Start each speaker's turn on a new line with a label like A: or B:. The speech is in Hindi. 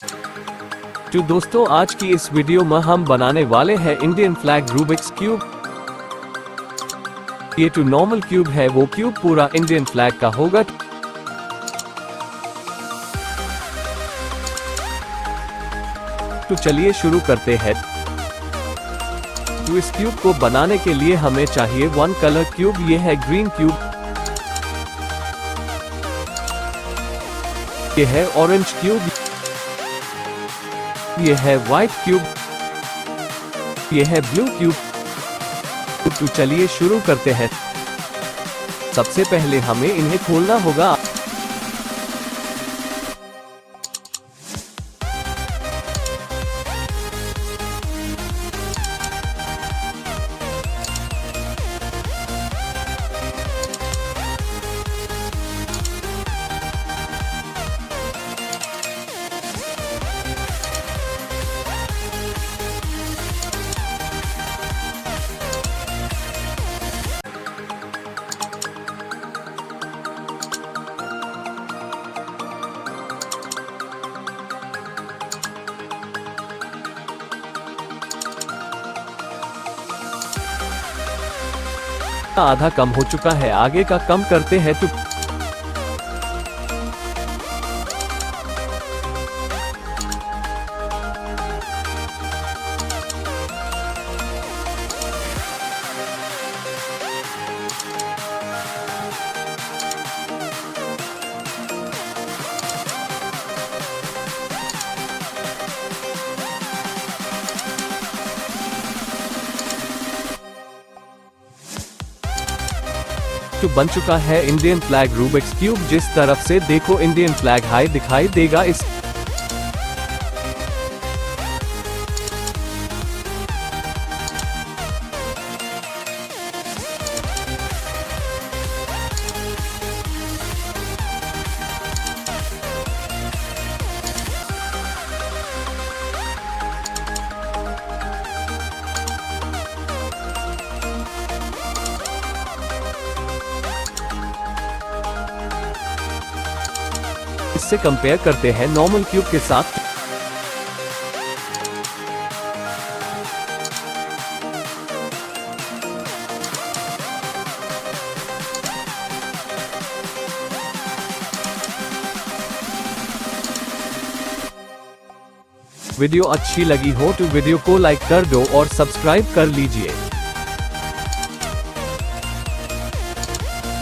A: तो दोस्तों, आज की इस वीडियो में हम बनाने वाले हैं इंडियन फ्लैग रूबिक्स क्यूब। ये जो नॉर्मल क्यूब है वो क्यूब पूरा इंडियन फ्लैग का होगा। तो चलिए शुरू करते हैं। तो इस क्यूब को बनाने के लिए हमें चाहिए वन कलर क्यूब। ये है ग्रीन क्यूब, ये है ऑरेंज क्यूब, ये है व्हाइट क्यूब, ये है ब्लू क्यूब। तो चलिए शुरू करते हैं। सबसे पहले हमें इन्हें खोलना होगा। आधा कम हो चुका है, आगे का कम करते हैं। तो बन चुका है इंडियन फ्लैग रूबिक्स क्यूब। जिस तरफ से देखो इंडियन फ्लैग हाई दिखाई देगा। इस इससे कंपेयर करते हैं नॉर्मल क्यूब के साथ। वीडियो अच्छी लगी हो तो वीडियो को लाइक कर दो और सब्सक्राइब कर लीजिए।